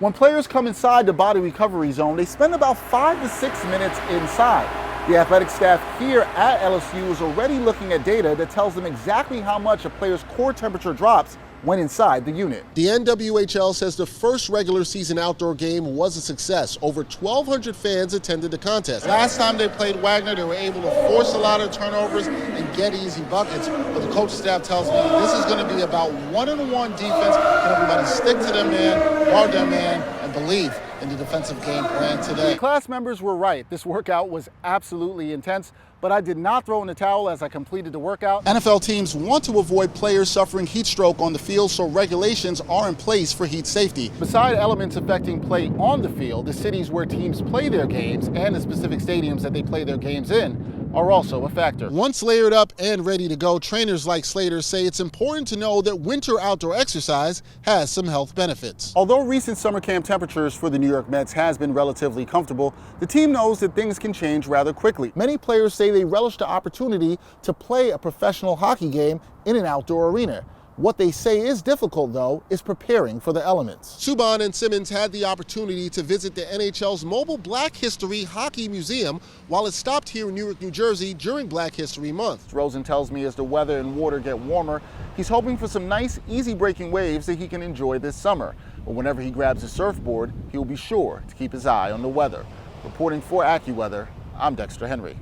When players come inside the body recovery zone, they spend about 5 to 6 minutes inside. The athletic staff here at LSU is already looking at data that tells them exactly how much a player's core temperature drops when inside the unit. The NWHL says the first regular season outdoor game was a success. Over 1,200 fans attended the contest. Last time they played Wagner, they were able to force a lot of turnovers and get easy buckets. But the coach staff tells me this is going to be about one-on-one defense, and everybody stick to their man, guard their man, and believe in the defensive game plan today. The class members were right. This workout was absolutely intense, but I did not throw in the towel as I completed the workout. NFL teams want to avoid players suffering heat stroke on the field, so regulations are in place for heat safety. Beside elements affecting play on the field, the cities where teams play their games and the specific stadiums that they play their games in are also a factor. Once layered up and ready to go, trainers like Slater say it's important to know that winter outdoor exercise has some health benefits. Although recent summer camp temperatures for the New York Mets has been relatively comfortable, the team knows that things can change rather quickly. Many players say they relish the opportunity to play a professional hockey game in an outdoor arena. What they say is difficult, though, is preparing for the elements. Subban and Simmons had the opportunity to visit the NHL's mobile Black History Hockey Museum while it stopped here in Newark, New Jersey during Black History Month. Rosen tells me as the weather and water get warmer, he's hoping for some nice, easy-breaking waves that he can enjoy this summer. But whenever he grabs his surfboard, he'll be sure to keep his eye on the weather. Reporting for Accuweather, I'm Dexter Henry.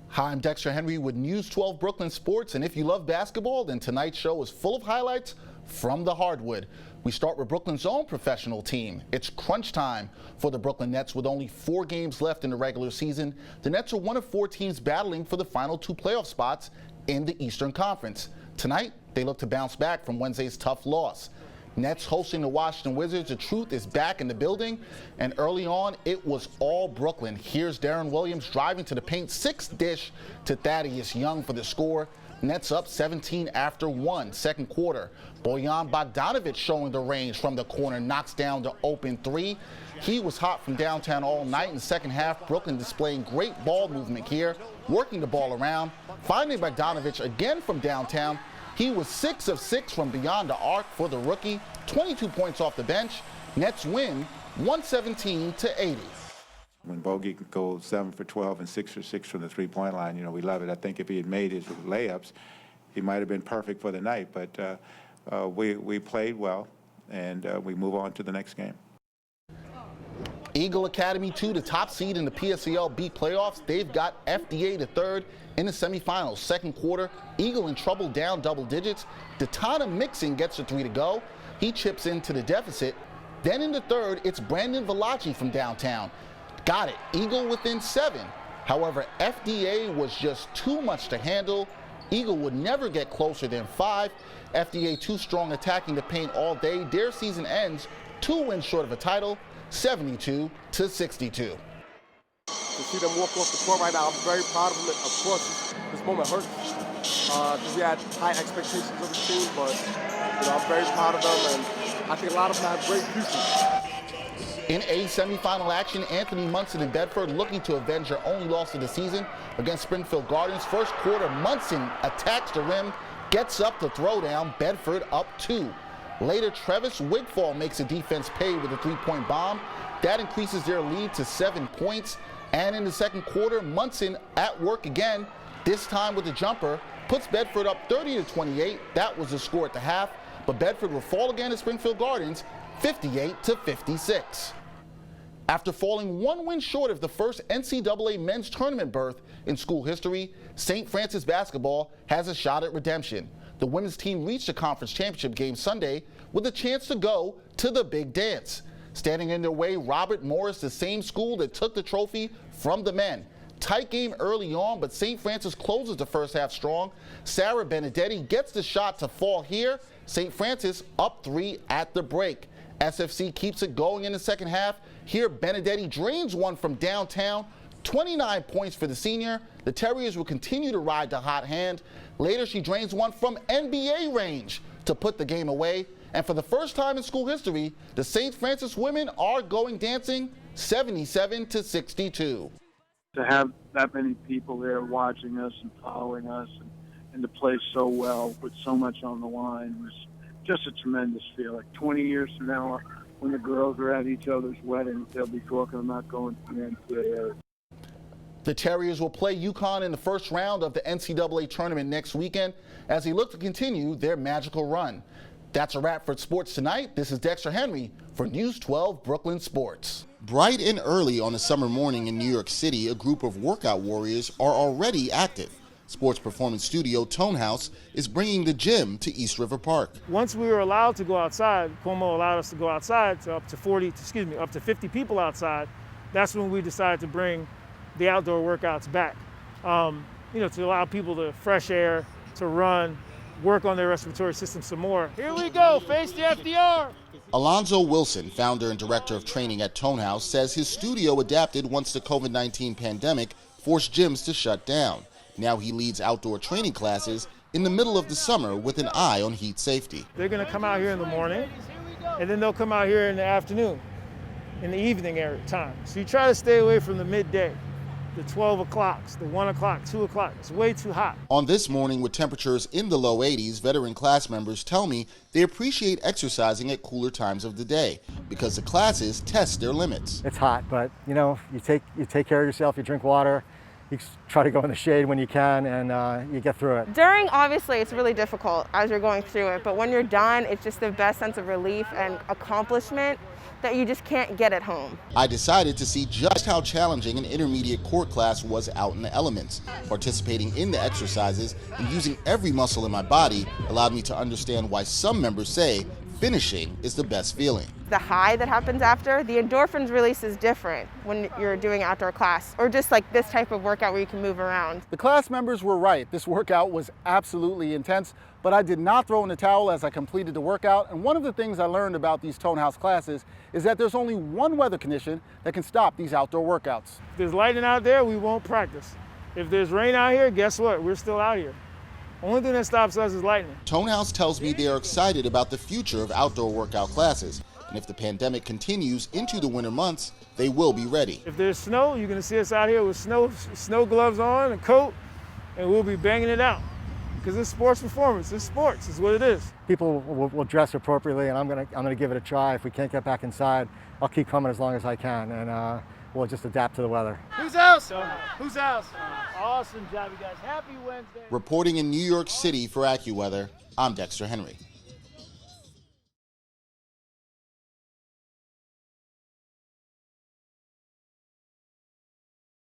Hi, I'm Dexter Henry with News 12 Brooklyn Sports, and if you love basketball, then tonight's show is full of highlights from the hardwood. We start with Brooklyn's own professional team. It's crunch time for the Brooklyn Nets with only 4 games left in the regular season. The Nets are one of 4 teams battling for the final 2 playoff spots in the Eastern Conference. Tonight, they look to bounce back from Wednesday's tough loss. Nets hosting the Washington Wizards. The truth is back in the building, and early on, it was all Brooklyn. Here's Darren Williams driving to the paint, 6th dish to Thaddeus Young for the score. Nets up 17 after 1, second quarter. Bojan Bogdanovic showing the range from the corner, knocks down the open 3. He was hot from downtown all night in the second half. Brooklyn displaying great ball movement here, working the ball around. Finally, Bogdanovic again from downtown. He was 6 of 6 from beyond the arc for the rookie, 22 points off the bench. Nets win 117-80. When Bogey could go 7 for 12 and 6 for 6 from the three-point line, we love it. I think if he had made his layups, he might have been perfect for the night. But we played well, and we move on to the next game. Eagle Academy 2, the top seed in the PSEL B playoffs. They've got FDA to 3rd in the semifinals. Second quarter, Eagle in trouble, down double digits. Detana Mixon gets a 3 to go. He chips into the deficit. Then in the third, it's Brandon Valachi from downtown. Got it, Eagle within 7. However, FDA was just too much to handle. Eagle would never get closer than 5. FDA too strong attacking the paint all day. Their season ends 2 wins short of a title, 72-62. To see them walk off the court right now, I'm very proud of them. Of course, this moment hurts because we had high expectations of the team, but I'm very proud of them, and I think a lot of them have great pieces. In a semifinal action, Anthony Munson and Bedford looking to avenge their only loss of the season against Springfield Gardens. First quarter, Munson attacks the rim, gets up to throw down, Bedford up 2. Later, Travis Wigfall makes the defense pay with a 3-point bomb. That increases their lead to 7 points. And in the second quarter, Munson at work again, this time with a jumper, puts Bedford up 30-28. That was the score at the half. But Bedford will fall again at Springfield Gardens, 58-56. After falling 1 win short of the first NCAA men's tournament berth in school history, St. Francis basketball has a shot at redemption. The women's team reached the conference championship game Sunday with a chance to go to the big dance. Standing in their way, Robert Morris, the same school that took the trophy from the men. Tight game early on, but St. Francis closes the first half strong. Sarah Benedetti gets the shot to fall here. St. Francis up 3 at the break. SFC keeps it going in the second half. Here, Benedetti drains one from downtown. 29 points for the senior. The Terriers will continue to ride the hot hand. Later, she drains one from NBA range to put the game away. And for the first time in school history, the St. Francis women are going dancing 77-62. To have that many people there watching us and following us and to play so well with so much on the line was just a tremendous feeling. 20 years from now, when the girls are at each other's weddings, they'll be talking about going to the NCAA. The Terriers will play UConn in the first round of the NCAA tournament next weekend as they look to continue their magical run. That's a wrap for Sports Tonight. This is Dexter Henry for News 12 Brooklyn Sports. Bright and early on a summer morning in New York City, a group of workout warriors are already active. Sports performance studio Tone House is bringing the gym to East River Park. Once we were allowed to go outside, Cuomo allowed us to go outside to up to 50 people outside. That's when we decided to bring the outdoor workouts back. To allow people to fresh air, to run, work on their respiratory system some more. Here we go, face the FDR. Alonzo Wilson, founder and director of training at Tone House, says his studio adapted once the COVID-19 pandemic forced gyms to shut down. Now he leads outdoor training classes in the middle of the summer with an eye on heat safety. They're going to come out here in the morning, and then they'll come out here in the afternoon, in the evening time. So you try to stay away from the midday, the 12 o'clocks, the 1 o'clock, 2 o'clock. It's way too hot. On this morning with temperatures in the low 80s, veteran class members tell me they appreciate exercising at cooler times of the day because the classes test their limits. It's hot, but you take care of yourself, you drink water, you try to go in the shade when you can, and you get through it. During, obviously, it's really difficult as you're going through it, but when you're done, it's just the best sense of relief and accomplishment that you just can't get at home. I decided to see just how challenging an intermediate court class was out in the elements. Participating in the exercises and using every muscle in my body allowed me to understand why some members say finishing is the best feeling. The high that happens after, the endorphins release is different when you're doing outdoor class or just like this type of workout where you can move around. The class members were right. This workout was absolutely intense, but I did not throw in the towel as I completed the workout. And one of the things I learned about these Tone House classes is that there's only one weather condition that can stop these outdoor workouts. If there's lightning out there, we won't practice. If there's rain out here, guess what? We're still out here. Only thing that stops us is lightning. Tone House tells me they are excited about the future of outdoor workout classes. And if the pandemic continues into the winter months, they will be ready. If there's snow, you're going to see us out here with snow gloves on, a coat, and we'll be banging it out. Because it's sports performance. It's sports. It's what it is. People will dress appropriately, and I'm gonna give it a try. If we can't get back inside, I'll keep coming as long as I can, and we'll just adapt to the weather. Who's else? Who's else? Awesome job, you guys. Happy Wednesday. Reporting in New York City for Accuweather, I'm Dexter Henry.